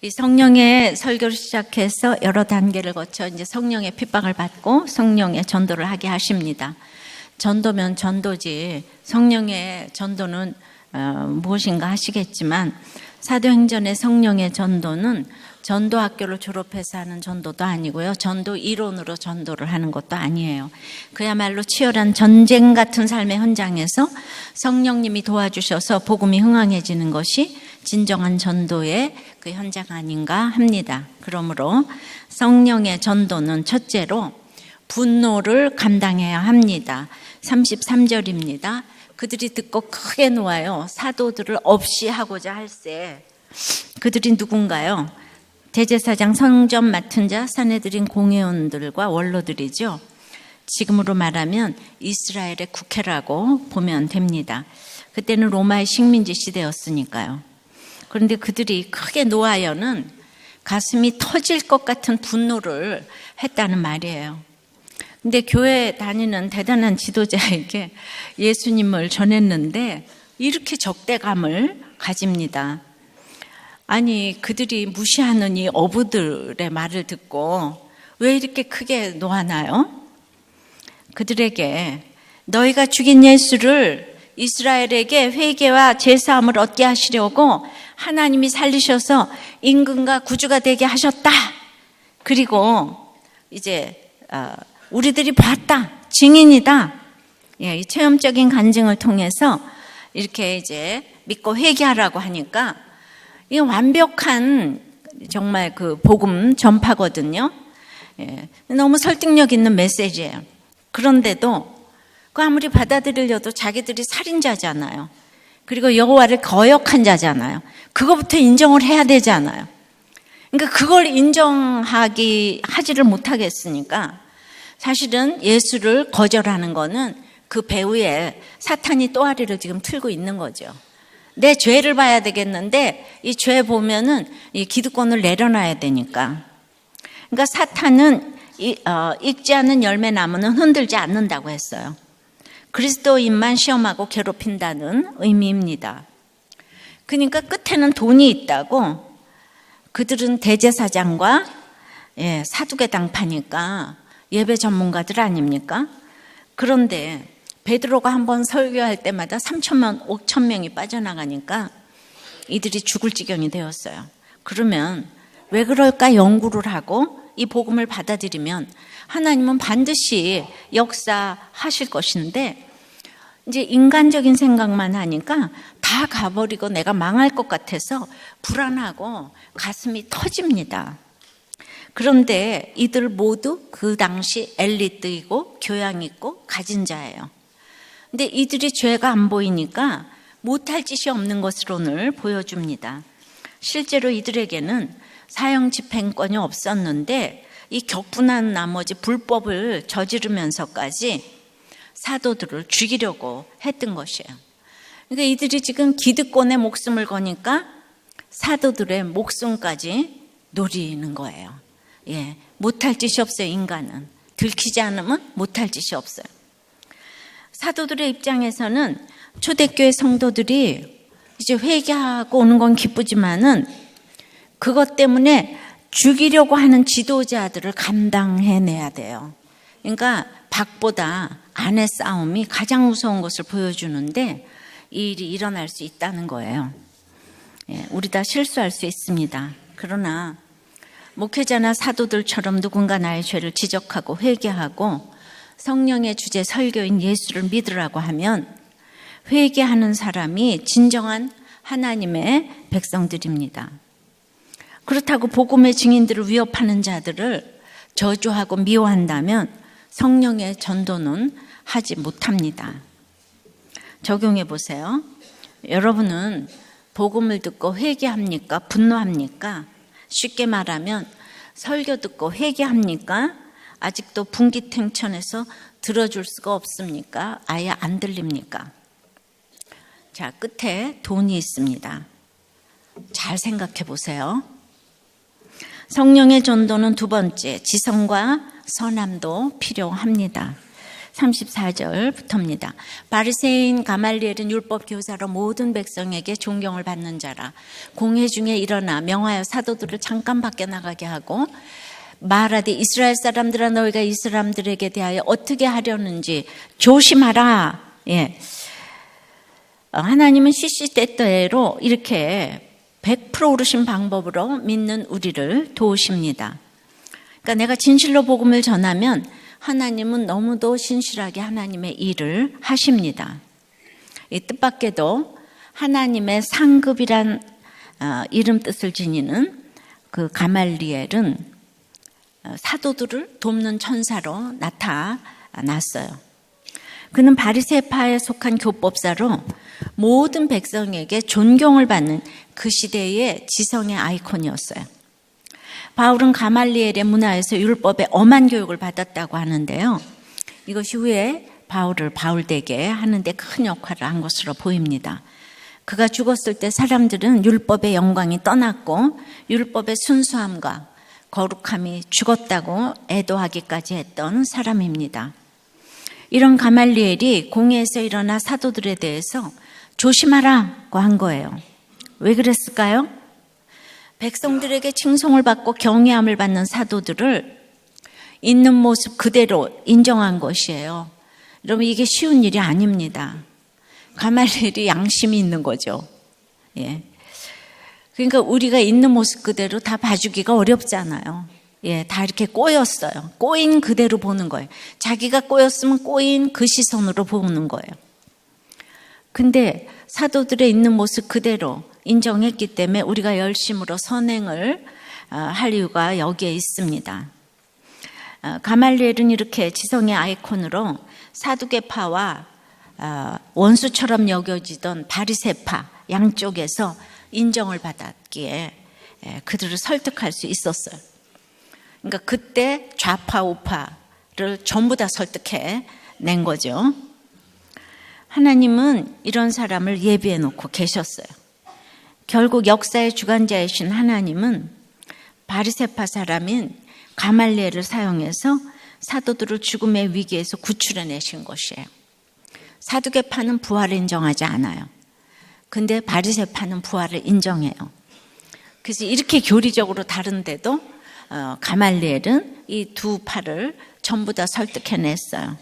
이 성령의 설교를 시작해서 여러 단계를 거쳐 이제 성령의 핍박을 받고 성령의 전도를 하게 하십니다. 전도면 전도지 성령의 전도는 무엇인가 하시겠지만 사도행전의 성령의 전도는 전도학교를 졸업해서 하는 전도도 아니고요. 전도 이론으로 전도를 하는 것도 아니에요. 그야말로 치열한 전쟁 같은 삶의 현장에서 성령님이 도와주셔서 복음이 흥황해지는 것이 진정한 전도의 그 현장 아닌가 합니다. 그러므로 성령의 전도는 첫째로 분노를 감당해야 합니다. 33절입니다. 그들이 듣고 크게 놓아요. 사도들을 없이 하고자 할세. 그들이 누군가요? 대제사장, 성전 맡은 자, 사내들인 공회원들과 원로들이죠. 지금으로 말하면 이스라엘의 국회라고 보면 됩니다. 그때는 로마의 식민지 시대였으니까요. 그런데 그들이 크게 놓아요는 가슴이 터질 것 같은 분노를 했다는 말이에요. 근데 교회 다니는 대단한 지도자에게 예수님을 전했는데 이렇게 적대감을 가집니다. 아니, 그들이 무시하는 이 어부들의 말을 듣고 왜 이렇게 크게 놓아나요? 그들에게 너희가 죽인 예수를 이스라엘에게 회개와 제사함을 얻게 하시려고 하나님이 살리셔서 임금과 구주가 되게 하셨다. 그리고 이제 우리들이 봤다. 증인이다. 이 체험적인 간증을 통해서 이렇게 이제 믿고 회개하라고 하니까 이게 완벽한 정말 그 복음 전파거든요. 너무 설득력 있는 메시지예요. 그런데도 그 아무리 받아들이려도 자기들이 살인자잖아요. 그리고 여호와를 거역한 자잖아요. 그거부터 인정을 해야 되잖아요. 그러니까 그걸 하지를 못하겠으니까 사실은 예수를 거절하는 거는 그 배후에 사탄이 또아리를 지금 틀고 있는 거죠. 내 죄를 봐야 되겠는데 이 죄 보면은 이 기득권을 내려놔야 되니까. 그러니까 사탄은 익지 않은 열매 나무는 흔들지 않는다고 했어요. 그리스도인만 시험하고 괴롭힌다는 의미입니다. 그러니까 끝에는 돈이 있다고 그들은 대제사장과 사두개 당파니까 예배 전문가들 아닙니까? 그런데 베드로가 한번 설교할 때마다 3천명, 5천 명이 빠져나가니까 이들이 죽을 지경이 되었어요. 그러면 왜 그럴까 연구를 하고 이 복음을 받아들이면 하나님은 반드시 역사하실 것인데 이제 인간적인 생각만 하니까 다 가버리고 내가 망할 것 같아서 불안하고 가슴이 터집니다. 그런데 이들 모두 그 당시 엘리트이고 교양 있고 가진 자예요. 근데 이들이 죄가 안 보이니까 못할 짓이 없는 것으로는 보여줍니다. 실제로 이들에게는 사형 집행권이 없었는데 이 격분한 나머지 불법을 저지르면서까지 사도들을 죽이려고 했던 것이에요. 그러니까 이들이 지금 기득권에 목숨을 거니까 사도들의 목숨까지 노리는 거예요. 못할 짓이 없어요. 인간은 들키지 않으면 못할 짓이 없어요. 사도들의 입장에서는 초대교회 성도들이 이제 회개하고 오는 건 기쁘지만은 그것 때문에 죽이려고 하는 지도자들을 감당해내야 돼요. 그러니까 밖보다 안의 싸움이 가장 무서운 것을 보여주는데 이 일이 일어날 수 있다는 거예요. 우리 다 실수할 수 있습니다. 그러나 목회자나 사도들처럼 누군가 나의 죄를 지적하고 회개하고 성령의 주제 설교인 예수를 믿으라고 하면 회개하는 사람이 진정한 하나님의 백성들입니다. 그렇다고 복음의 증인들을 위협하는 자들을 저주하고 미워한다면 성령의 전도는 하지 못합니다. 적용해 보세요. 여러분은 복음을 듣고 회개합니까? 분노합니까? 쉽게 말하면 설교 듣고 회개합니까? 아직도 분기탱천해서 들어줄 수가 없습니까? 아예 안 들립니까? 자, 끝에 돈이 있습니다. 잘 생각해 보세요. 성령의 전도는 두 번째, 지성과 선함도 필요합니다. 34절부터입니다. 바리새인 가말리엘은 율법 교사로 모든 백성에게 존경을 받는 자라. 공회 중에 일어나 명하여 사도들을 잠깐 밖에 나가게 하고 말하되 이스라엘 사람들아 너희가 이 사람들에게 대하여 어떻게 하려는지 조심하라. 예. 하나님은 시시때때로 이렇게 100% 오르신 방법으로 믿는 우리를 도우십니다. 그러니까 내가 진실로 복음을 전하면 하나님은 너무도 신실하게 하나님의 일을 하십니다. 이 뜻밖에도 하나님의 상급이란 이름 뜻을 지니는 그 가말리엘은 사도들을 돕는 천사로 나타났어요. 그는 바리새파에 속한 교법사로 모든 백성에게 존경을 받는 그 시대의 지성의 아이콘이었어요. 바울은 가말리엘의 문화에서 율법의 엄한 교육을 받았다고 하는데요. 이것이 후에 바울을 바울되게 하는데 큰 역할을 한 것으로 보입니다. 그가 죽었을 때 사람들은 율법의 영광이 떠났고 율법의 순수함과 거룩함이 죽었다고 애도하기까지 했던 사람입니다. 이런 가말리엘이 공회에서 일어나 사도들에 대해서 조심하라고 한 거예요. 왜 그랬을까요? 백성들에게 칭송을 받고 경외함을 받는 사도들을 있는 모습 그대로 인정한 것이에요. 여러분 이게 쉬운 일이 아닙니다. 가말리엘이 양심이 있는 거죠. 예. 그러니까 우리가 있는 모습 그대로 다 봐주기가 어렵잖아요. 예, 다 이렇게 꼬였어요. 꼬인 그대로 보는 거예요. 자기가 꼬였으면 꼬인 그 시선으로 보는 거예요. 근데 사도들의 있는 모습 그대로 인정했기 때문에 우리가 열심으로 선행을 할 이유가 여기에 있습니다. 가말리엘은 이렇게 지성의 아이콘으로 사두개파와 원수처럼 여겨지던 바리새파 양쪽에서 인정을 받았기에 그들을 설득할 수 있었어요. 그러니까 그때 좌파 우파를 전부 다 설득해 낸 거죠. 하나님은 이런 사람을 예비해 놓고 계셨어요. 결국 역사의 주관자이신 하나님은 바리새파 사람인 가말리엘을 사용해서 사도들을 죽음의 위기에서 구출해내신 것이에요. 사두개파는 부활을 인정하지 않아요. 근데 바리새파는 부활을 인정해요. 그래서 이렇게 교리적으로 다른데도 가말리엘은 이 두 파를 전부 다 설득해냈어요.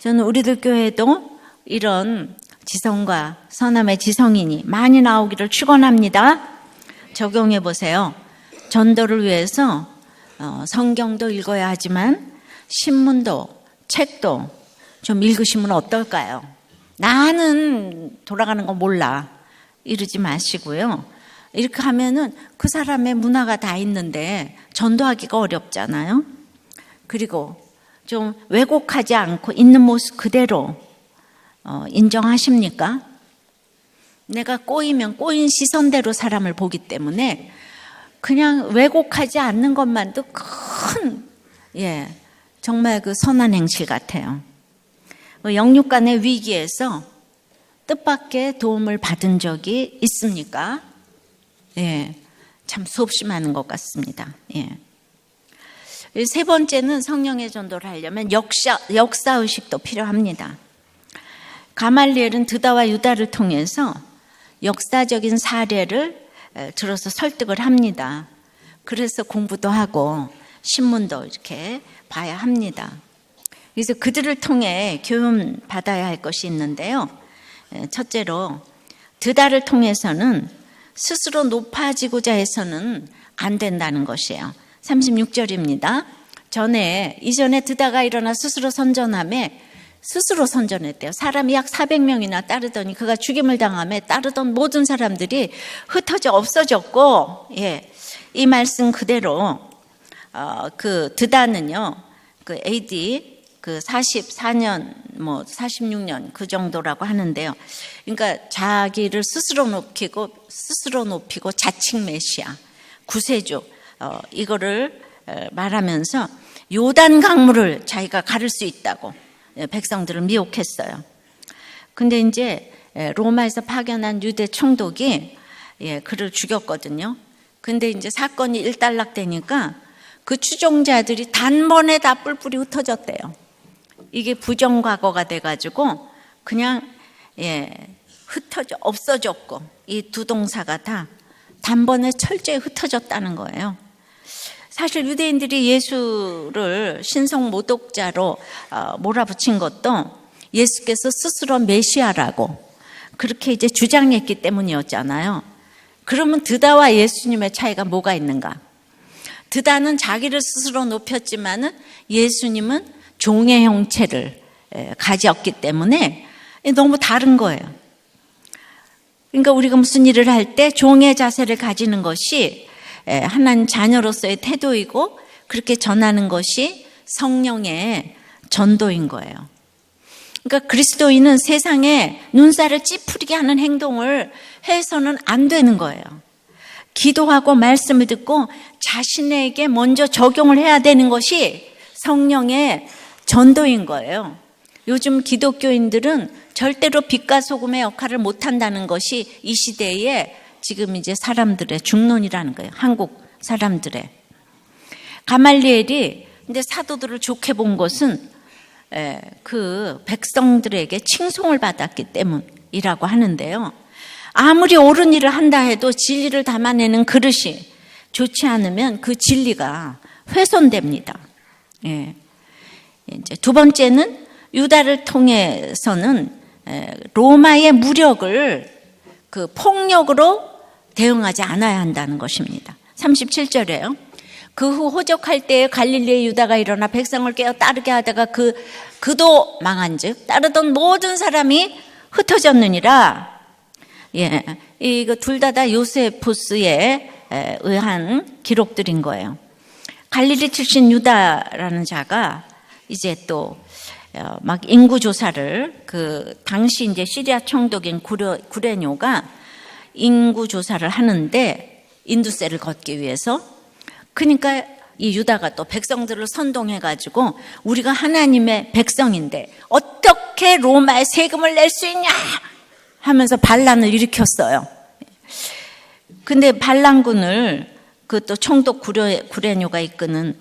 저는 우리들 교회도 이런 지성과 선함의 지성인이 많이 나오기를 축원합니다. 적용해 보세요. 전도를 위해서 성경도 읽어야 하지만 신문도 책도 좀 읽으시면 어떨까요? 나는 돌아가는 거 몰라 이러지 마시고요. 이렇게 하면은 그 사람의 문화가 다 있는데 전도하기가 어렵잖아요. 그리고 좀 왜곡하지 않고 있는 모습 그대로 인정하십니까? 내가 꼬이면 꼬인 시선대로 사람을 보기 때문에 그냥 왜곡하지 않는 것만도 큰 정말 그 선한 행실 같아요. 영육 간의 위기에서 뜻밖의 도움을 받은 적이 있습니까? 참 수없이 많은 것 같습니다. 세 번째는 성령의 전도를 하려면 역사의식도 필요합니다. 가말리엘은 드다와 유다를 통해서 역사적인 사례를 들어서 설득을 합니다. 그래서 공부도 하고 신문도 이렇게 봐야 합니다. 그래서 그들을 통해 교훈 받아야 할 것이 있는데요. 첫째로 드다를 통해서는 스스로 높아지고자 해서는 안 된다는 것이에요. 36절입니다. 이전에 드다가 일어나 스스로 선전했대요. 사람이 약 400명이나 따르더니 그가 죽임을 당함에 따르던 모든 사람들이 흩어져 없어졌고, 이 말씀 그대로 그 드다는요, 그 AD 44년, 46년 그 정도라고 하는데요. 그러니까 자기를 스스로 높이고 자칭 메시아, 구세주, 이거를 말하면서 요단 강물을 자기가 가를 수 있다고 백성들을 미혹했어요. 근데 이제 로마에서 파견한 유대 총독이 그를 죽였거든요. 근데 이제 사건이 일단락되니까 그 추종자들이 단번에 다 뿔뿔이 흩어졌대요. 이게 부정과거가 돼가지고 그냥 흩어져 없어졌고 이 두 동사가 다 단번에 철저히 흩어졌다는 거예요. 사실 유대인들이 예수를 신성 모독자로 몰아붙인 것도 예수께서 스스로 메시아라고 그렇게 이제 주장했기 때문이었잖아요. 그러면 드다와 예수님의 차이가 뭐가 있는가? 드다는 자기를 스스로 높였지만은 예수님은 종의 형체를 가졌기 때문에 너무 다른 거예요. 그러니까 우리가 무슨 일을 할 때 종의 자세를 가지는 것이 하나님 자녀로서의 태도이고 그렇게 전하는 것이 성령의 전도인 거예요. 그러니까 그리스도인은 세상에 눈살을 찌푸리게 하는 행동을 해서는 안 되는 거예요. 기도하고 말씀을 듣고 자신에게 먼저 적용을 해야 되는 것이 성령의 전도인 거예요. 요즘 기독교인들은 절대로 빛과 소금의 역할을 못한다는 것이 이 시대에 지금 이제 사람들의 중론이라는 거예요. 한국 사람들의. 가말리엘이 근데 사도들을 좋게 본 것은 그 백성들에게 칭송을 받았기 때문이라고 하는데요. 아무리 옳은 일을 한다 해도 진리를 담아내는 그릇이 좋지 않으면 그 진리가 훼손됩니다. 이제 두 번째는 유다를 통해서는 로마의 무력을 그 폭력으로 대응하지 않아야 한다는 것입니다. 37절에요. 그 후 호적할 때에 갈릴리의 유다가 일어나 백성을 깨어 따르게 하다가 그도 망한즉 따르던 모든 사람이 흩어졌느니라. 이거 둘 다 요세푸스에 의한 기록들인 거예요. 갈릴리 출신 유다라는 자가 이제 또 막 인구 조사를 그 당시 이제 시리아 총독인 구레뇨가 인구 조사를 하는데 인두세를 걷기 위해서 그러니까 이 유다가 또 백성들을 선동해 가지고 우리가 하나님의 백성인데 어떻게 로마에 세금을 낼 수 있냐 하면서 반란을 일으켰어요. 근데 반란군을 그 또 총독 구레뇨가 이끄는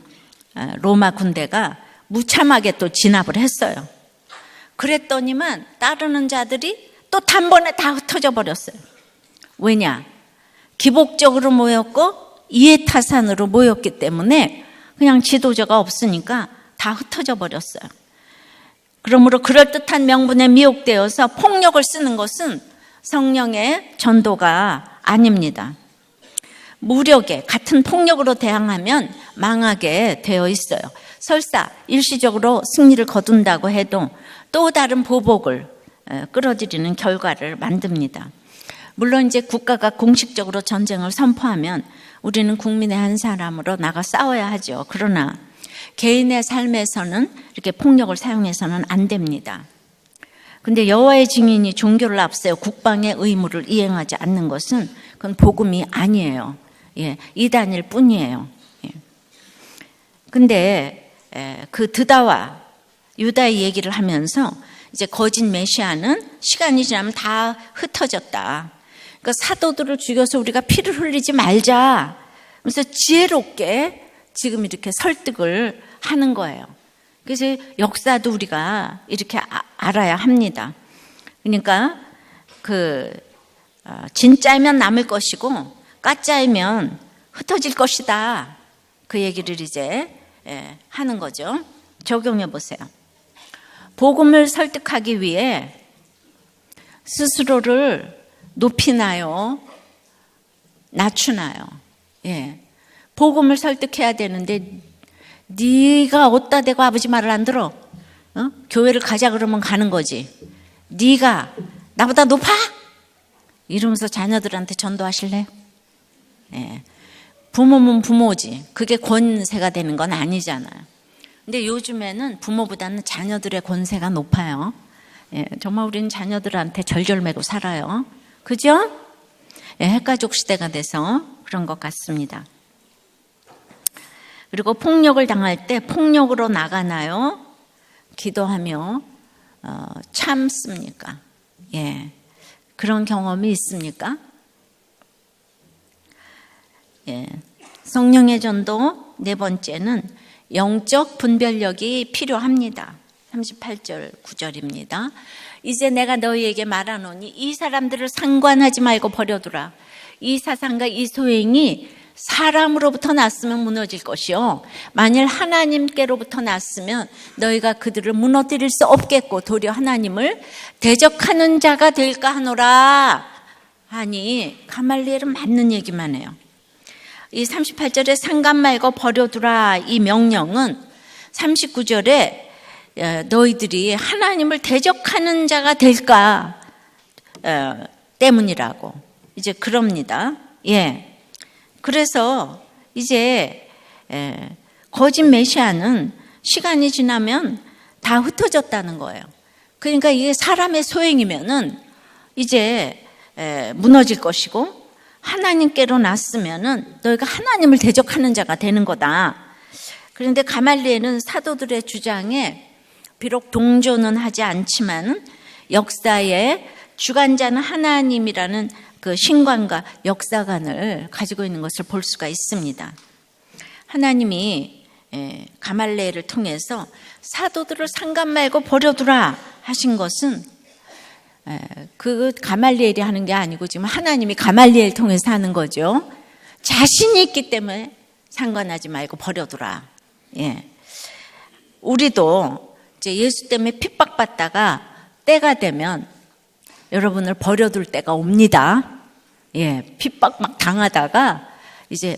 로마 군대가 무참하게 또 진압을 했어요. 그랬더니만 따르는 자들이 또 단번에 다 흩어져 버렸어요. 왜냐? 기복적으로 모였고 이해타산으로 모였기 때문에 그냥 지도자가 없으니까 다 흩어져 버렸어요. 그러므로 그럴듯한 명분에 미혹되어서 폭력을 쓰는 것은 성령의 전도가 아닙니다. 무력에 같은 폭력으로 대항하면 망하게 되어 있어요. 설사 일시적으로 승리를 거둔다고 해도 또 다른 보복을 끌어들이는 결과를 만듭니다. 물론 이제 국가가 공식적으로 전쟁을 선포하면 우리는 국민의 한 사람으로 나가 싸워야 하죠. 그러나 개인의 삶에서는 이렇게 폭력을 사용해서는 안 됩니다. 근데 여호와의 증인이 종교를 앞세워 국방의 의무를 이행하지 않는 것은 그건 복음이 아니에요. 이단일 뿐이에요. 근데 그 드다와 유다의 얘기를 하면서 이제 거짓 메시아는 시간이 지나면 다 흩어졌다. 그러니까 사도들을 죽여서 우리가 피를 흘리지 말자. 그래서 지혜롭게 지금 이렇게 설득을 하는 거예요. 그래서 역사도 우리가 이렇게 알아야 합니다. 그러니까 진짜이면 남을 것이고 가짜이면 흩어질 것이다. 그 얘기를 이제 하는 거죠. 적용해 보세요. 복음을 설득하기 위해 스스로를 높이나요? 낮추나요? 복음을 설득해야 되는데 네가 어디다 대고 아버지 말을 안 들어? 교회를 가자 그러면 가는 거지. 네가 나보다 높아? 이러면서 자녀들한테 전도하실래요? 부모면 부모지. 그게 권세가 되는 건 아니잖아요. 근데 요즘에는 부모보다는 자녀들의 권세가 높아요. 정말 우리는 자녀들한테 절절매고 살아요. 그죠? 핵가족 시대가 돼서 그런 것 같습니다. 그리고 폭력을 당할 때 폭력으로 나가나요? 기도하며 참습니까? 그런 경험이 있습니까? 성령의 전도 네 번째는 영적 분별력이 필요합니다. 38절 9절입니다. 이제 내가 너희에게 말하노니 이 사람들을 상관하지 말고 버려두라. 이 사상과 이 소행이 사람으로부터 났으면 무너질 것이요 만일 하나님께로부터 났으면 너희가 그들을 무너뜨릴 수 없겠고 도리어 하나님을 대적하는 자가 될까 하노라 하니 가말리엘은 맞는 얘기만 해요. 이 38절에 상관 말고 버려두라 이 명령은 39절에 너희들이 하나님을 대적하는 자가 될까 때문이라고 이제 그럽니다. 예. 그래서 이제 거짓 메시아는 시간이 지나면 다 흩어졌다는 거예요. 그러니까 이게 사람의 소행이면은 이제 무너질 것이고 하나님께로 났으면은 너희가 하나님을 대적하는 자가 되는 거다. 그런데 가말리엘은 사도들의 주장에 비록 동조는 하지 않지만 역사의 주관자는 하나님이라는 그 신관과 역사관을 가지고 있는 것을 볼 수가 있습니다. 하나님이 가말리엘을 통해서 사도들을 상관 말고 버려두라 하신 것은 그 가말리엘이 하는 게 아니고 지금 하나님이 가말리엘 통해서 하는 거죠. 자신이 있기 때문에 상관하지 말고 버려두라. 예. 우리도 이제 예수 때문에 핍박받다가 때가 되면 여러분을 버려둘 때가 옵니다. 예, 핍박 막 당하다가 이제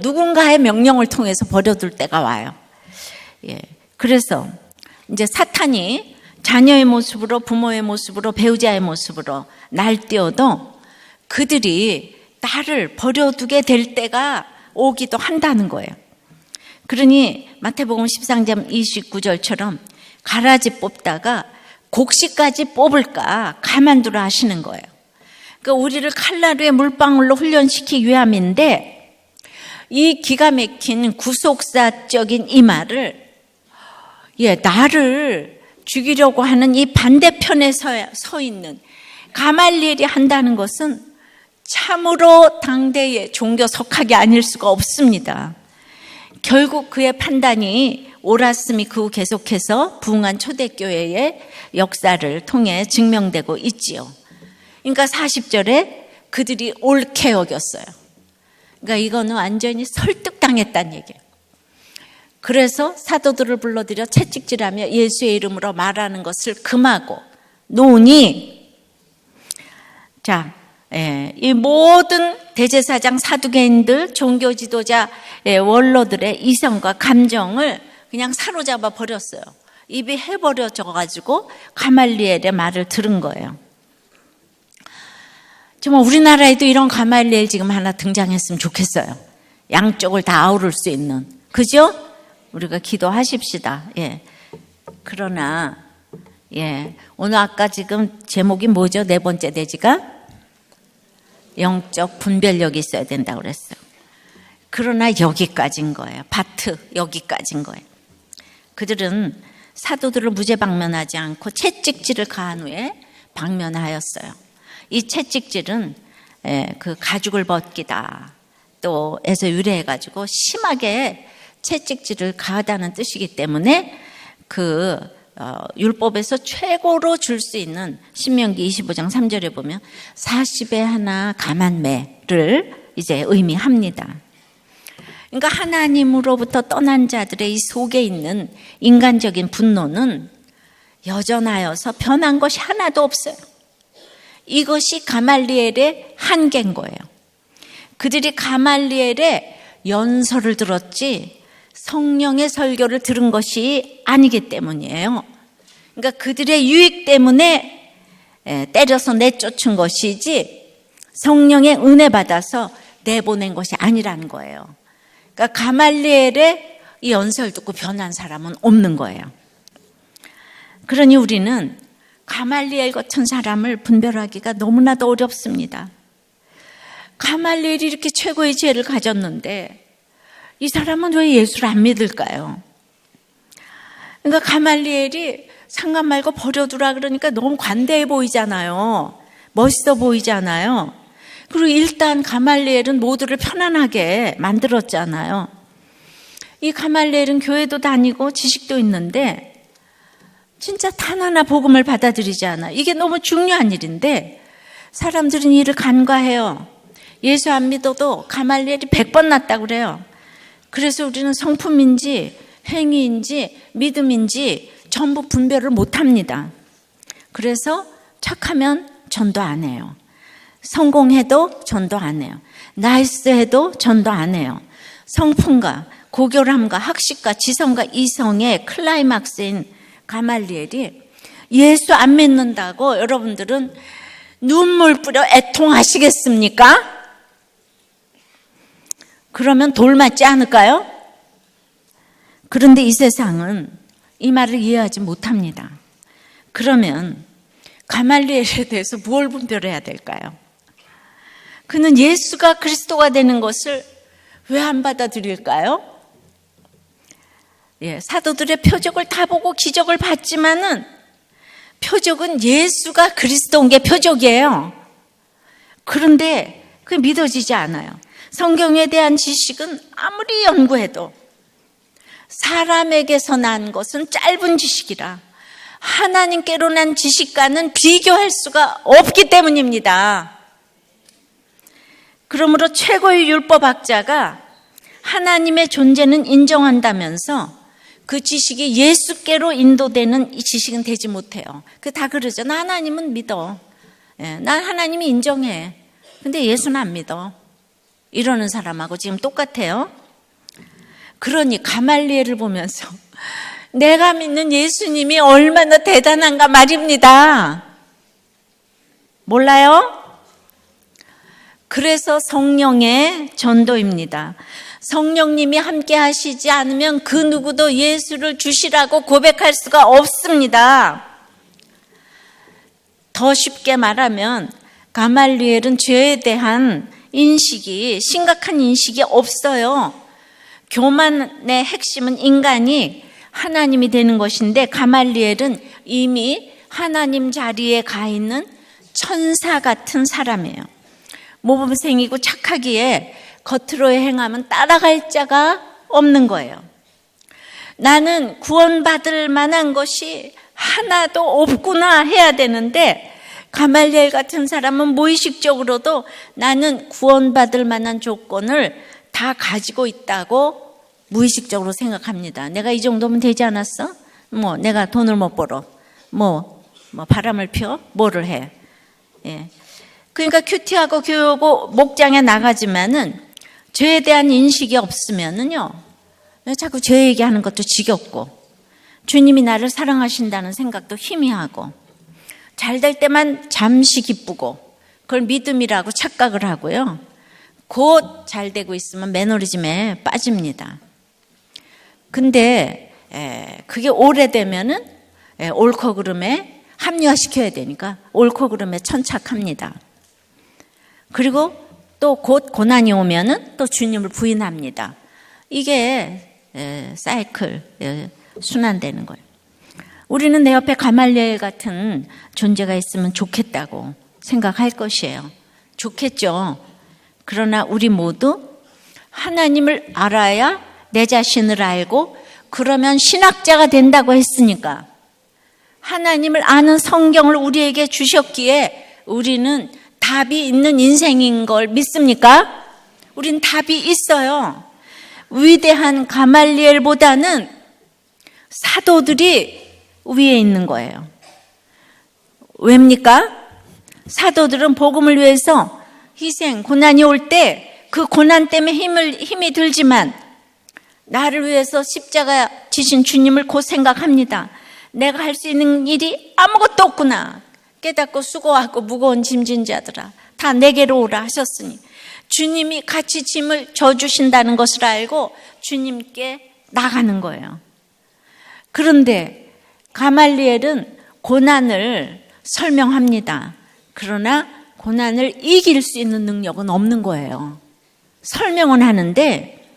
누군가의 명령을 통해서 버려둘 때가 와요. 예, 그래서 이제 사탄이 자녀의 모습으로, 부모의 모습으로, 배우자의 모습으로 날뛰어도 그들이 나를 버려두게 될 때가 오기도 한다는 거예요. 그러니 마태복음 13장 29절처럼 가라지 뽑다가 곡식까지 뽑을까 가만두라 하시는 거예요. 그러니까 우리를 칼날의 물방울로 훈련시키기 위함인데 이 기가 막힌 구속사적인 이 말을 나를 죽이려고 하는 이 반대편에 서 있는 가말리엘이 한다는 것은 참으로 당대의 종교 석학이 아닐 수가 없습니다. 결국 그의 판단이 옳았음이 그 후 계속해서 부흥한 초대교회의 역사를 통해 증명되고 있지요. 그러니까 40절에 그들이 옳게 여겼어요. 그러니까 이거는 완전히 설득당했다는 얘기예요. 그래서 사도들을 불러들여 채찍질하며 예수의 이름으로 말하는 것을 금하고 노니 이 모든 대제사장, 사두개인들, 종교 지도자, 원로들의 이성과 감정을 그냥 사로잡아 버렸어요. 입이 해버려져 가지고 가말리엘의 말을 들은 거예요. 정말 우리나라에도 이런 가말리엘 지금 하나 등장했으면 좋겠어요. 양쪽을 다 아우를 수 있는. 그죠? 우리가 기도하십시다. 예. 그러나 오늘 아까 지금 제목이 뭐죠? 네 번째 대지가 영적 분별력이 있어야 된다고 그랬어요. 그러나 여기까지인 거예요. 바트 여기까지인 거예요. 그들은 사도들을 무죄 방면하지 않고 채찍질을 가한 후에 방면하였어요. 이 채찍질은 그 가죽을 벗기다 또에서 유래해가지고 심하게 채찍질을 가하다는 뜻이기 때문에 그 율법에서 최고로 줄 수 있는 신명기 25장 3절에 보면 40에 하나 감한매를 이제 의미합니다. 그러니까 하나님으로부터 떠난 자들의 이 속에 있는 인간적인 분노는 여전하여서 변한 것이 하나도 없어요. 이것이 가말리엘의 한계인 거예요. 그들이 가말리엘의 연설을 들었지 성령의 설교를 들은 것이 아니기 때문이에요. 그러니까 그들의 유익 때문에 때려서 내쫓은 것이지 성령의 은혜 받아서 내보낸 것이 아니라는 거예요. 그러니까 가말리엘의 이 연설 듣고 변한 사람은 없는 거예요. 그러니 우리는 가말리엘 같은 사람을 분별하기가 너무나도 어렵습니다. 가말리엘이 이렇게 최고의 지혜를 가졌는데 이 사람은 왜 예수를 안 믿을까요? 그러니까 가말리엘이 상관 말고 버려두라 그러니까 너무 관대해 보이잖아요. 멋있어 보이잖아요. 그리고 일단 가말리엘은 모두를 편안하게 만들었잖아요. 이 가말리엘은 교회도 다니고 지식도 있는데 진짜 단 하나 복음을 받아들이지 않아. 이게 너무 중요한 일인데 사람들은 이를 간과해요. 예수 안 믿어도 가말리엘이 100번 낫다고 그래요. 그래서 우리는 성품인지 행위인지 믿음인지 전부 분별을 못합니다. 그래서 착하면 전도 안 해요. 성공해도 전도 안 해요. 나이스해도 전도 안 해요. 성품과 고결함과 학식과 지성과 이성의 클라이막스인 가말리엘이 예수 안 믿는다고 여러분들은 눈물 뿌려 애통하시겠습니까? 그러면 돌 맞지 않을까요? 그런데 이 세상은 이 말을 이해하지 못합니다. 그러면 가말리엘에 대해서 무엇을 분별해야 될까요? 그는 예수가 그리스도가 되는 것을 왜 안 받아들일까요? 사도들의 표적을 다 보고 기적을 봤지만은 표적은 예수가 그리스도인 게 표적이에요. 그런데 그게 믿어지지 않아요. 성경에 대한 지식은 아무리 연구해도 사람에게서 난 것은 짧은 지식이라 하나님께로 난 지식과는 비교할 수가 없기 때문입니다. 그러므로 최고의 율법학자가 하나님의 존재는 인정한다면서 그 지식이 예수께로 인도되는 이 지식은 되지 못해요. 그 다 그러죠. 나 하나님은 믿어. 난 하나님이 인정해. 근데 예수는 안 믿어. 이러는 사람하고 지금 똑같아요. 그러니 가말리엘을 보면서 내가 믿는 예수님이 얼마나 대단한가 말입니다. 몰라요? 그래서 성령의 전도입니다. 성령님이 함께 하시지 않으면 그 누구도 예수를 주시라고 고백할 수가 없습니다. 더 쉽게 말하면 가말리엘은 죄에 대한 인식이, 심각한 인식이 없어요. 교만의 핵심은 인간이 하나님이 되는 것인데 가말리엘은 이미 하나님 자리에 가 있는 천사 같은 사람이에요. 모범생이고 착하기에 겉으로의 행함은 따라갈 자가 없는 거예요. 나는 구원받을 만한 것이 하나도 없구나 해야 되는데 가말리엘 같은 사람은 무의식적으로도 나는 구원받을 만한 조건을 다 가지고 있다고 무의식적으로 생각합니다. 내가 이 정도면 되지 않았어? 내가 돈을 못 벌어. 바람을 피워? 뭐를 해? 그러니까 큐티하고 교육하고 목장에 나가지만은 죄에 대한 인식이 없으면은요, 자꾸 죄 얘기하는 것도 지겹고, 주님이 나를 사랑하신다는 생각도 희미하고, 잘 될 때만 잠시 기쁘고, 그걸 믿음이라고 착각을 하고요. 곧 잘 되고 있으면 매너리즘에 빠집니다. 근데 그게 오래되면은 옳고 그름에 합리화시켜야 되니까 옳고 그름에 천착합니다. 그리고 또 곧 고난이 오면은 또 주님을 부인합니다. 이게 사이클, 순환되는 거예요. 우리는 내 옆에 가말리엘 같은 존재가 있으면 좋겠다고 생각할 것이에요. 좋겠죠. 그러나 우리 모두 하나님을 알아야 내 자신을 알고 그러면 신학자가 된다고 했으니까 하나님을 아는 성경을 우리에게 주셨기에 우리는 답이 있는 인생인 걸 믿습니까? 우린 답이 있어요. 위대한 가말리엘보다는 사도들이 위에 있는 거예요. 왜입니까? 사도들은 복음을 위해서 희생, 고난이 올 때 그 고난 때문에 힘이 들지만 나를 위해서 십자가 지신 주님을 곧 생각합니다. 내가 할 수 있는 일이 아무것도 없구나. 깨닫고 수고하고 무거운 짐진 자들아 다 내게로 오라 하셨으니 주님이 같이 짐을 져주신다는 것을 알고 주님께 나가는 거예요. 그런데 가말리엘은 고난을 설명합니다. 그러나 고난을 이길 수 있는 능력은 없는 거예요. 설명은 하는데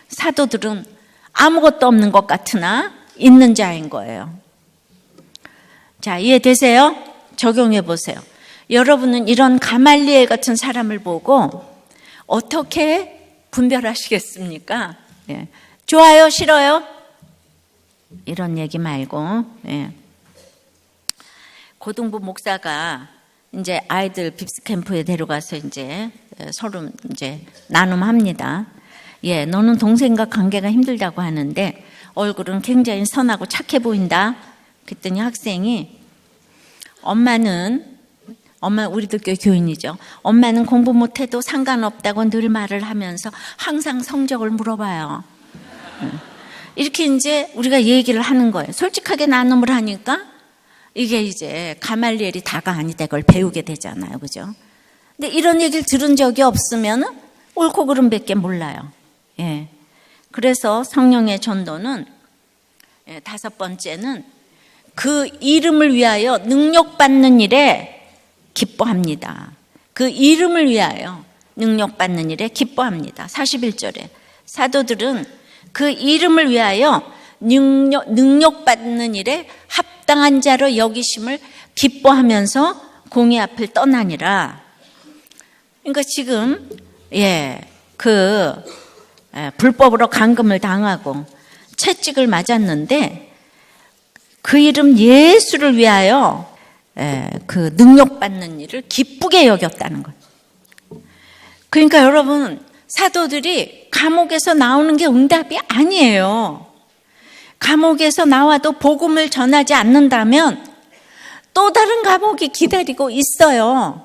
사도들은 아무것도 없는 것 같으나 있는 자인 거예요. 자, 이해되세요? 적용해 보세요. 여러분은 이런 가말리엘 같은 사람을 보고 어떻게 분별하시겠습니까? 좋아요, 싫어요? 이런 얘기 말고 고등부 목사가 이제 아이들 빕스 캠프에 데려가서 이제 서로 이제 나눔합니다. 너는 동생과 관계가 힘들다고 하는데 얼굴은 굉장히 선하고 착해 보인다. 그랬더니 학생이 엄마 우리도 교인이죠. 엄마는 공부 못해도 상관없다고 늘 말을 하면서 항상 성적을 물어봐요. 이렇게 이제 우리가 얘기를 하는 거예요. 솔직하게 나눔을 하니까 이게 이제 가말리엘이 다가 아니다 그걸 배우게 되잖아요. 그죠? 근데 이런 얘기를 들은 적이 없으면 옳고 그름밖에 몰라요. 그래서 성령의 전도는 다섯 번째는 그 이름을 위하여 능력받는 일에 기뻐합니다. 그 이름을 위하여 능력받는 일에 기뻐합니다. 41절에 사도들은 그 이름을 위하여 능력받는 일에 합당한 자로 여기심을 기뻐하면서 공의 앞을 떠나니라. 그러니까 지금 불법으로 감금을 당하고 채찍을 맞았는데 그 이름 예수를 위하여 그 능력받는 일을 기쁘게 여겼다는 거예요. 그러니까 여러분, 사도들이 감옥에서 나오는 게 응답이 아니에요. 감옥에서 나와도 복음을 전하지 않는다면 또 다른 감옥이 기다리고 있어요.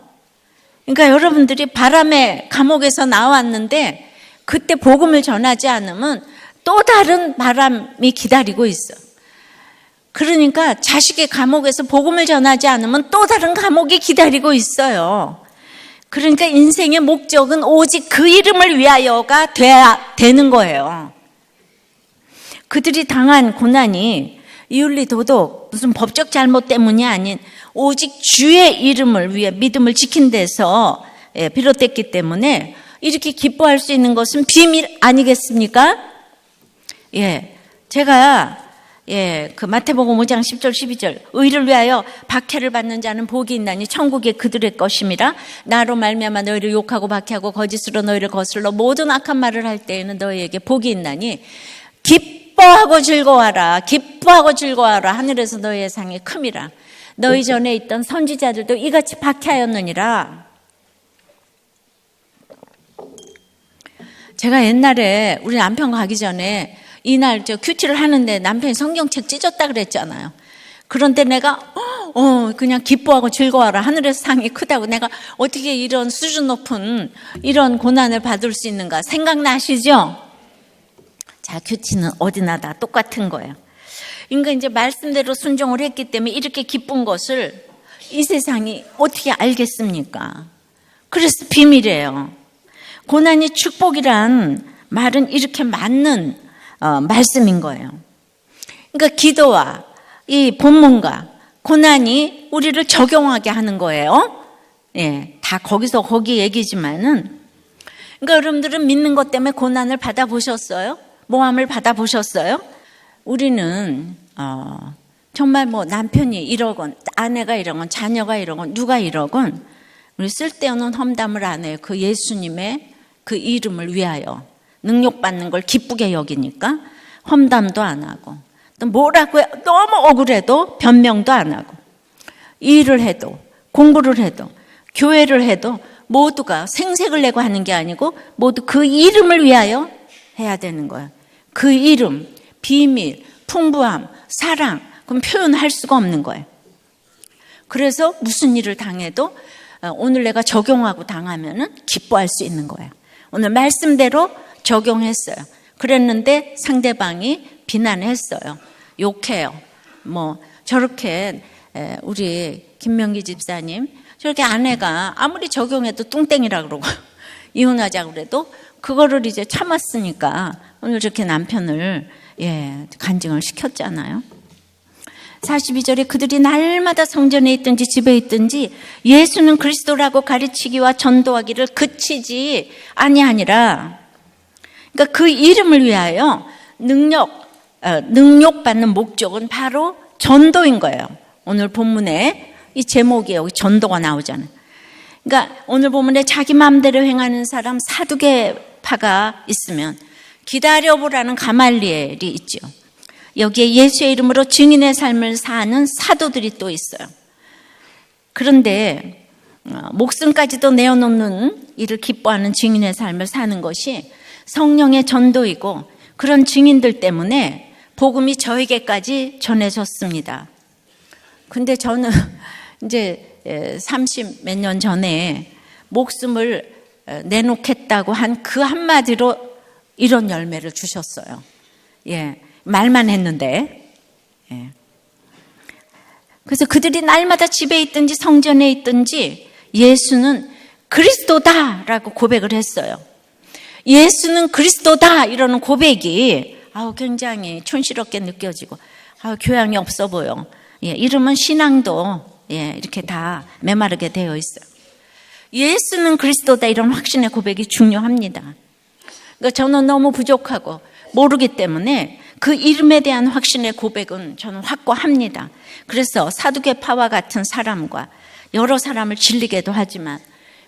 그러니까 여러분들이 바람에 감옥에서 나왔는데 그때 복음을 전하지 않으면 또 다른 바람이 기다리고 있어. 그러니까 자식의 감옥에서 복음을 전하지 않으면 또 다른 감옥이 기다리고 있어요. 그러니까 인생의 목적은 오직 그 이름을 위하여가 돼야 되는 거예요. 그들이 당한 고난이 이윤리 도덕 무슨 법적 잘못 때문이 아닌 오직 주의 이름을 위해 믿음을 지킨 데서 비롯됐기 때문에 이렇게 기뻐할 수 있는 것은 비밀 아니겠습니까? 제가 그 마태복음 5장 10절 12절 의를 위하여 박해를 받는 자는 복이 있나니 천국이 그들의 것임이라. 나로 말미암아 너희를 욕하고 박해하고 거짓으로 너희를 거슬러 모든 악한 말을 할 때에는 너희에게 복이 있나니 기뻐하고 즐거워하라. 기뻐하고 즐거워하라. 하늘에서 너희의 상이 큼이라. 너희 전에 있던 선지자들도 이같이 박해하였느니라. 제가 옛날에 우리 남편 가기 전에 이날 큐티를 하는데 남편이 성경책 찢었다 그랬잖아요. 그런데 내가 그냥 기뻐하고 즐거워하라. 하늘에서 상이 크다고. 내가 어떻게 이런 수준 높은 이런 고난을 받을 수 있는가 생각나시죠? 자, 큐티는 어디나 다 똑같은 거예요. 그러니까 이제 말씀대로 순종을 했기 때문에 이렇게 기쁜 것을 이 세상이 어떻게 알겠습니까? 그래서 비밀이에요. 고난이 축복이란 말은 이렇게 맞는 말씀인 거예요. 그러니까 기도와 이 본문과 고난이 우리를 적용하게 하는 거예요. 다 거기서 거기 얘기지만은. 그러니까 여러분들은 믿는 것 때문에 고난을 받아보셨어요? 모함을 받아보셨어요? 우리는 정말 뭐 남편이 이러건 아내가 이러건 자녀가 이러건 누가 이러건 우리 쓸데없는 험담을 안 해요. 그 예수님의 그 이름을 위하여 능력받는 걸 기쁘게 여기니까 험담도 안 하고 또 뭐라고 해, 너무 억울해도 변명도 안 하고 일을 해도 공부를 해도 교회를 해도 모두가 생색을 내고 하는 게 아니고 모두 그 이름을 위하여 해야 되는 거예요. 그 이름, 비밀, 풍부함, 사랑 그럼 표현할 수가 없는 거예요. 그래서 무슨 일을 당해도 오늘 내가 적용하고 당하면은 기뻐할 수 있는 거예요. 오늘 말씀대로 적용했어요. 그랬는데 상대방이 비난했어요. 욕해요. 뭐 저렇게 우리 김명기 집사님 저렇게 아내가 아무리 적용해도 뚱땡이라 그러고 이혼하자고 그래도 그거를 이제 참았으니까 오늘 저렇게 남편을 간증을 시켰잖아요. 42절에 그들이 날마다 성전에 있든지 집에 있든지 예수는 그리스도라고 가르치기와 전도하기를 그치지 아니하니라. 그러니까 그 이름을 위하여 능력받는 목적은 바로 전도인 거예요. 오늘 본문에 이 제목에 여기 전도가 나오잖아요. 그러니까 오늘 본문에 자기 마음대로 행하는 사람 사두개파가 있으면 기다려보라는 가말리엘이 있죠. 여기에 예수의 이름으로 증인의 삶을 사는 사도들이 또 있어요. 그런데 목숨까지도 내어놓는 이를 기뻐하는 증인의 삶을 사는 것이 성령의 전도이고, 그런 증인들 때문에 복음이 저에게까지 전해졌습니다. 근데 저는 이제 30 몇 년 전에 목숨을 내놓겠다고 한 그 한마디로 이런 열매를 주셨어요. 말만 했는데. 그래서 그들이 날마다 집에 있든지 성전에 있든지 예수는 그리스도다라고 고백을 했어요. 예수는 그리스도다 이러는 고백이 굉장히 촌스럽게 느껴지고 교양이 없어 보여. 이러면 신앙도 이렇게 다 메마르게 되어 있어요. 예수는 그리스도다 이런 확신의 고백이 중요합니다. 그러니까 저는 너무 부족하고 모르기 때문에 그 이름에 대한 확신의 고백은 저는 확고합니다. 그래서 사두개파와 같은 사람과 여러 사람을 질리게도 하지만,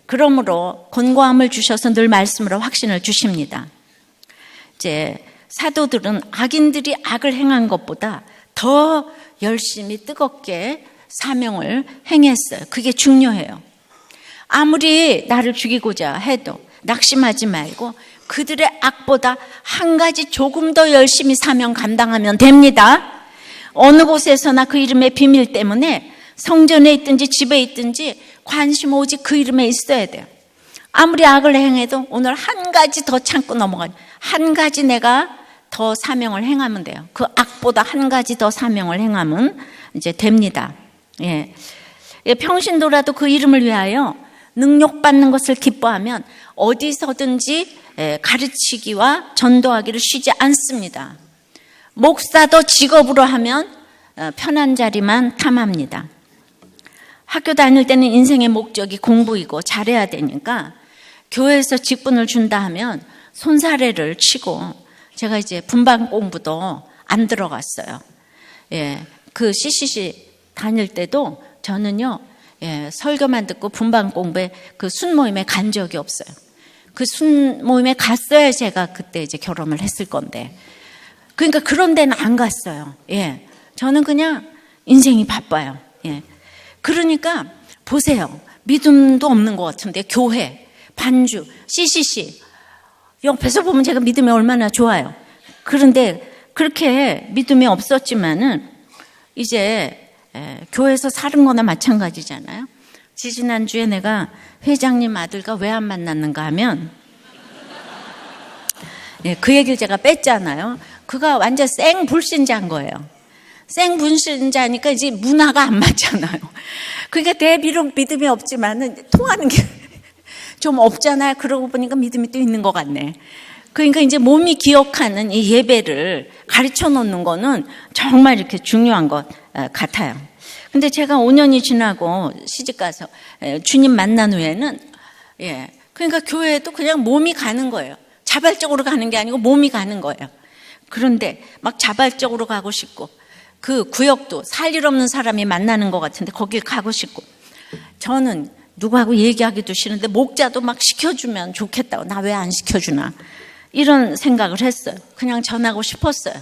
그러므로 권고함을 주셔서 늘 말씀으로 확신을 주십니다. 이제 사도들은 악인들이 악을 행한 것보다 더 열심히 뜨겁게 사명을 행했어요. 그게 중요해요. 아무리 나를 죽이고자 해도 낙심하지 말고 그들의 악보다 한 가지 조금 더 열심히 사명 감당하면 됩니다. 어느 곳에서나 그 이름의 비밀 때문에 성전에 있든지 집에 있든지 관심 오직 그 이름에 있어야 돼요. 아무리 악을 행해도 오늘 한 가지 더 참고 넘어가요. 한 가지 내가 더 사명을 행하면 돼요. 그 악보다 한 가지 더 사명을 행하면 이제 됩니다. 평신도라도 그 이름을 위하여 능력받는 것을 기뻐하면 어디서든지 가르치기와 전도하기를 쉬지 않습니다. 목사도 직업으로 하면 편한 자리만 탐합니다. 학교 다닐 때는 인생의 목적이 공부이고 잘해야 되니까 교회에서 직분을 준다 하면 손사래를 치고, 제가 이제 분반 공부도 안 들어갔어요. 그 CCC 다닐 때도 저는요, 설교만 듣고 분반 공부에 그 순모임에 간 적이 없어요. 그 순모임에 갔어야 제가 그때 이제 결혼을 했을 건데. 그러니까 그런 데는 안 갔어요. 저는 그냥 인생이 바빠요. 그러니까 보세요. 믿음도 없는 것 같은데 교회, 반주, CCC 옆에서 보면 제가 믿음이 얼마나 좋아요. 그런데 그렇게 믿음이 없었지만은 이제 교회에서 사는 거나 마찬가지잖아요. 지지난주에 내가 회장님 아들과 왜 안 만났는가 하면 그 얘기를 제가 뺐잖아요. 그가 완전 생 불신자인 거예요. 생 불신자니까 이제 문화가 안 맞잖아요. 그러니까 비록 믿음이 없지만은 통하는 게 좀 없잖아요. 그러고 보니까 믿음이 또 있는 것 같네. 그러니까 이제 몸이 기억하는 이 예배를 가르쳐 놓는 거는 정말 이렇게 중요한 것 같아요. 근데 제가 5년이 지나고 시집 가서 주님 만난 후에는 그러니까 교회에도 그냥 몸이 가는 거예요. 자발적으로 가는 게 아니고 몸이 가는 거예요. 그런데 막 자발적으로 가고 싶고, 그 구역도 살 일 없는 사람이 만나는 것 같은데 거길 가고 싶고, 저는 누구하고 얘기하기도 싫은데 목자도 막 시켜주면 좋겠다고, 나 왜 안 시켜주나 이런 생각을 했어요. 그냥 전하고 싶었어요.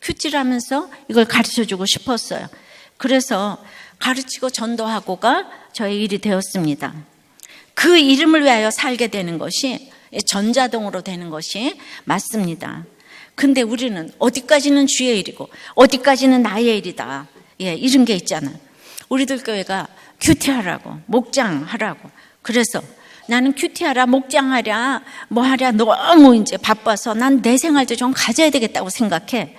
큐티라면서 이걸 가르쳐주고 싶었어요. 그래서 가르치고 전도하고가 저의 일이 되었습니다. 그 이름을 위하여 살게 되는 것이 전자동으로 되는 것이 맞습니다. 근데 우리는 어디까지는 주의 일이고 어디까지는 나의 일이다, 이런 게 있잖아요. 우리들 교회가 큐티하라고, 목장하라고. 그래서 나는 큐티하라, 목장하랴, 뭐 하랴 너무 이제 바빠서 난 내 생활도 좀 가져야 되겠다고 생각해.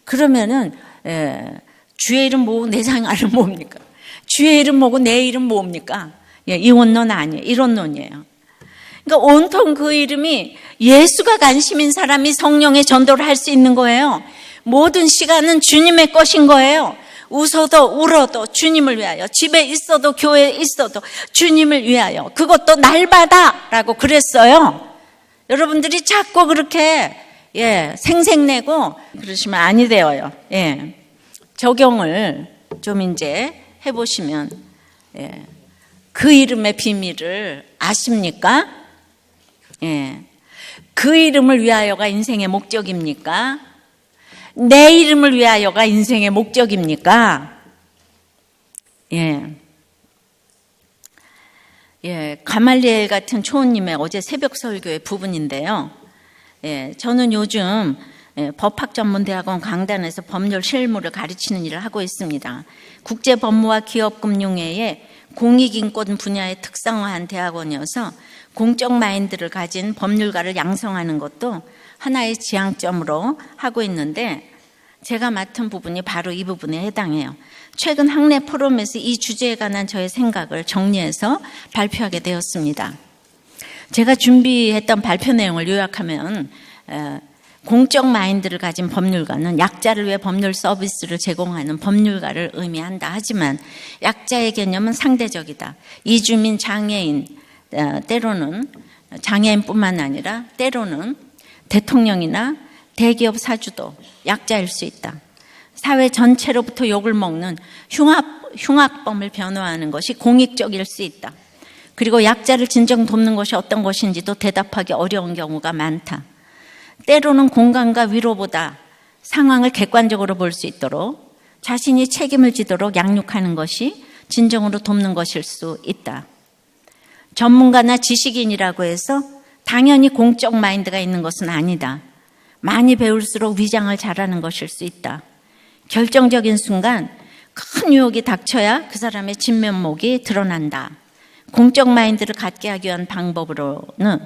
그러면은 주의 이름 뭐고 내 생활은 뭡니까? 주의 이름 뭐고 내 이름 뭡니까? 이원론 아니에요. 이론론이에요. 그러니까 온통 그 이름이 예수가 관심인 사람이 성령의 전도를 할 수 있는 거예요. 모든 시간은 주님의 것인 거예요. 웃어도 울어도 주님을 위하여, 집에 있어도 교회에 있어도 주님을 위하여, 그것도 날마다라고 그랬어요. 여러분들이 자꾸 그렇게 생색내고 그러시면 아니 되어요. 적용을 좀 이제 해보시면, 그 이름의 비밀을 아십니까? 그 이름을 위하여가 인생의 목적입니까? 내 이름을 위하여가 인생의 목적입니까? 가말리엘 같은 초원님의 어제 새벽 설교의 부분인데요. 저는 요즘 법학전문대학원 강단에서 법률 실무를 가르치는 일을 하고 있습니다. 국제법무와 기업금융회의 공익인권 분야에 특성화한 대학원이어서 공적 마인드를 가진 법률가를 양성하는 것도 하나의 지향점으로 하고 있는데, 제가 맡은 부분이 바로 이 부분에 해당해요. 최근 학내 포럼에서 이 주제에 관한 저의 생각을 정리해서 발표하게 되었습니다. 제가 준비했던 발표 내용을 요약하면, 공적 마인드를 가진 법률가는 약자를 위해 법률 서비스를 제공하는 법률가를 의미한다. 하지만 약자의 개념은 상대적이다. 이주민, 장애인, 때로는 장애인뿐만 아니라 때로는 대통령이나 대기업 사주도 약자일 수 있다. 사회 전체로부터 욕을 먹는 흉악범을 변호하는 것이 공익적일 수 있다. 그리고 약자를 진정 돕는 것이 어떤 것인지도 대답하기 어려운 경우가 많다. 때로는 공감과 위로보다 상황을 객관적으로 볼 수 있도록 자신이 책임을 지도록 양육하는 것이 진정으로 돕는 것일 수 있다. 전문가나 지식인이라고 해서 당연히 공적 마인드가 있는 것은 아니다. 많이 배울수록 위장을 잘하는 것일 수 있다. 결정적인 순간 큰 유혹이 닥쳐야 그 사람의 진면목이 드러난다. 공적 마인드를 갖게 하기 위한 방법으로는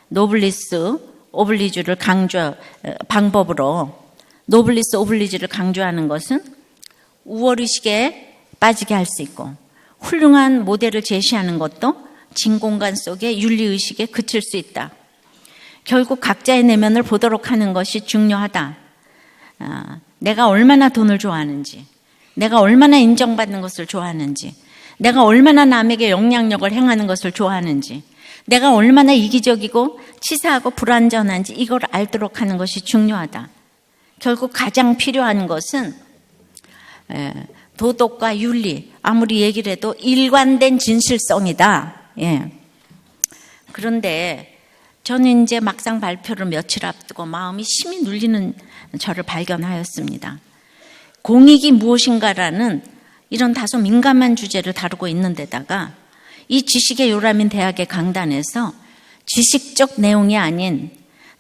노블리스 오블리주를 강조하는 것은 우월의식에 빠지게 할 수 있고, 훌륭한 모델을 제시하는 것도 진공관 속의 윤리의식에 그칠 수 있다. 결국 각자의 내면을 보도록 하는 것이 중요하다. 내가 얼마나 돈을 좋아하는지, 내가 얼마나 인정받는 것을 좋아하는지, 내가 얼마나 남에게 영향력을 행하는 것을 좋아하는지, 내가 얼마나 이기적이고 치사하고 불완전한지 이걸 알도록 하는 것이 중요하다. 결국 가장 필요한 것은 도덕과 윤리, 아무리 얘기를 해도 일관된 진실성이다. 그런데 저는 이제 막상 발표를 며칠 앞두고 마음이 심히 눌리는 저를 발견하였습니다. 공익이 무엇인가라는 이런 다소 민감한 주제를 다루고 있는 데다가 이 지식의 요람인 대학의 강단에서 지식적 내용이 아닌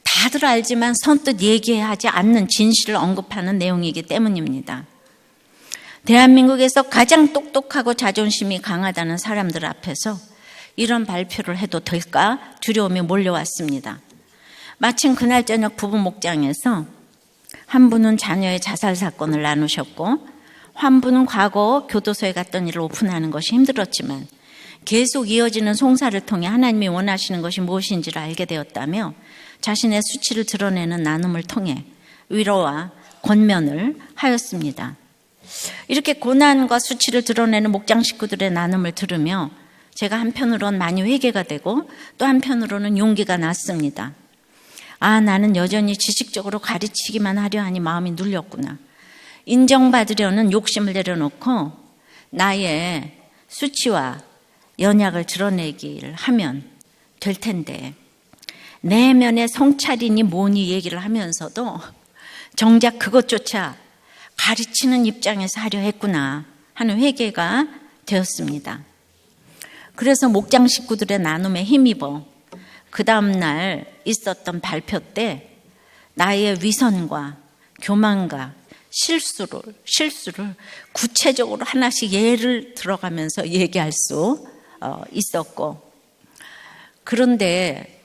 다들 알지만 선뜻 얘기하지 않는 진실을 언급하는 내용이기 때문입니다. 대한민국에서 가장 똑똑하고 자존심이 강하다는 사람들 앞에서 이런 발표를 해도 될까 두려움이 몰려왔습니다. 마침 그날 저녁 부부 목장에서 한 분은 자녀의 자살 사건을 나누셨고, 한 분은 과거 교도소에 갔던 일을 오픈하는 것이 힘들었지만 계속 이어지는 송사를 통해 하나님이 원하시는 것이 무엇인지를 알게 되었다며 자신의 수치를 드러내는 나눔을 통해 위로와 권면을 하였습니다. 이렇게 고난과 수치를 드러내는 목장 식구들의 나눔을 들으며 제가 한편으로는 많이 회개가 되고 또 한편으로는 용기가 났습니다. 나는 여전히 지식적으로 가르치기만 하려 하니 마음이 눌렸구나. 인정받으려는 욕심을 내려놓고 나의 수치와 연약을 드러내기를 하면 될 텐데, 내면의 성찰이니 뭐니 얘기를 하면서도 정작 그것조차 가르치는 입장에서 하려 했구나 하는 회개가 되었습니다. 그래서 목장 식구들의 나눔에 힘입어 그 다음날 있었던 발표 때 나의 위선과 교만과 실수를 구체적으로 하나씩 예를 들어가면서 얘기할 수 있었고, 그런데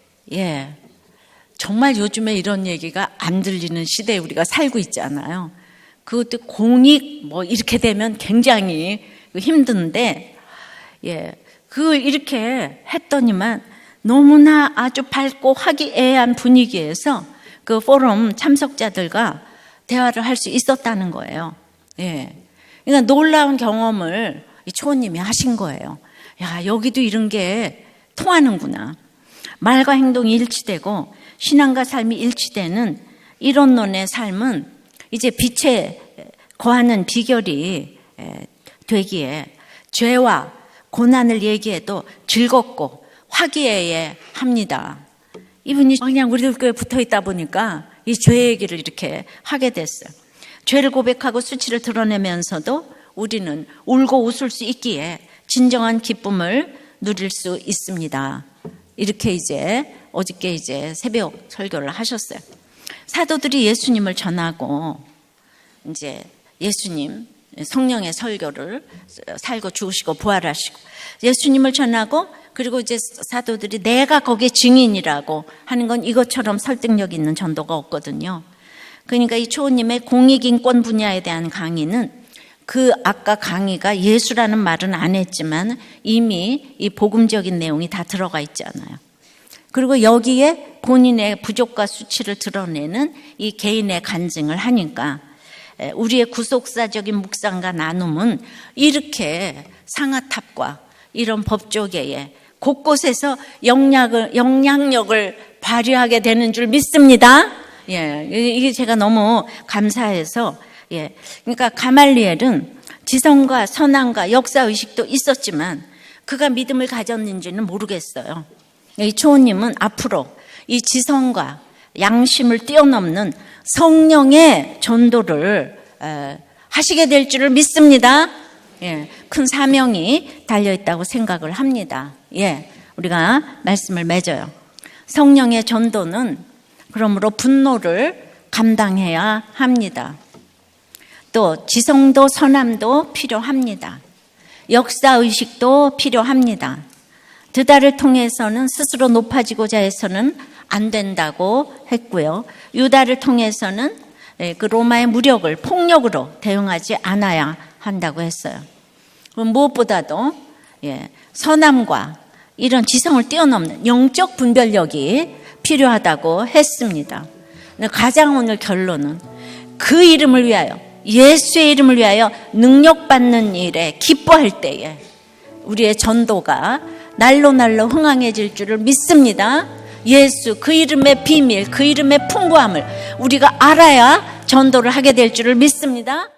정말 요즘에 이런 얘기가 안 들리는 시대에 우리가 살고 있잖아요. 그것도 공익 이렇게 되면 굉장히 힘든데, 그걸 이렇게 했더니만 너무나 아주 밝고 화기애애한 분위기에서 그 포럼 참석자들과 대화를 할 수 있었다는 거예요. 그러니까 놀라운 경험을 이 초원님이 하신 거예요. 야, 여기도 이런 게 통하는구나. 말과 행동이 일치되고 신앙과 삶이 일치되는 이론론의 삶은 이제 빛에 거하는 비결이 되기에 죄와 고난을 얘기해도 즐겁고 화기애애합니다. 이분이 그냥 우리들 교회에 붙어 있다 보니까 이 죄 얘기를 이렇게 하게 됐어요. 죄를 고백하고 수치를 드러내면서도 우리는 울고 웃을 수 있기에 진정한 기쁨을 누릴 수 있습니다. 이렇게 이제 어저께 이제 새벽 설교를 하셨어요. 사도들이 예수님을 전하고 이제 예수님 성령의 설교를 살고 죽으시고 부활하시고 예수님을 전하고 그리고 이제 사도들이 내가 거기에 증인이라고 하는 건 이것처럼 설득력 있는 전도가 없거든요. 그러니까 이 초호님의 공익인권 분야에 대한 강의는 그 아까 강의가 예수라는 말은 안 했지만 이미 이 복음적인 내용이 다 들어가 있잖아요. 그리고 여기에 본인의 부족과 수치를 드러내는 이 개인의 간증을 하니까 우리의 구속사적인 묵상과 나눔은 이렇게 상아탑과 이런 법조계에 곳곳에서 영향력을 발휘하게 되는 줄 믿습니다. 예, 이게 제가 너무 감사해서 그러니까 가말리엘은 지성과 선함과 역사의식도 있었지만 그가 믿음을 가졌는지는 모르겠어요. 이 초호님은 앞으로 이 지성과 양심을 뛰어넘는 성령의 전도를 하시게 될 줄을 믿습니다. 큰 사명이 달려있다고 생각을 합니다. 우리가 말씀을 맺어요. 성령의 전도는 그러므로 분노를 감당해야 합니다. 또 지성도 선함도 필요합니다. 역사의식도 필요합니다. 드다를 통해서는 스스로 높아지고자 해서는 안 된다고 했고요. 유다를 통해서는 그 로마의 무력을 폭력으로 대응하지 않아야 한다고 했어요. 무엇보다도 선함과 이런 지성을 뛰어넘는 영적 분별력이 필요하다고 했습니다. 가장 오늘 결론은 그 이름을 위하여 예수의 이름을 위하여 능력받는 일에 기뻐할 때에 우리의 전도가 날로 흥황해질 줄을 믿습니다. 예수 그 이름의 비밀, 그 이름의 풍부함을 우리가 알아야 전도를 하게 될 줄을 믿습니다.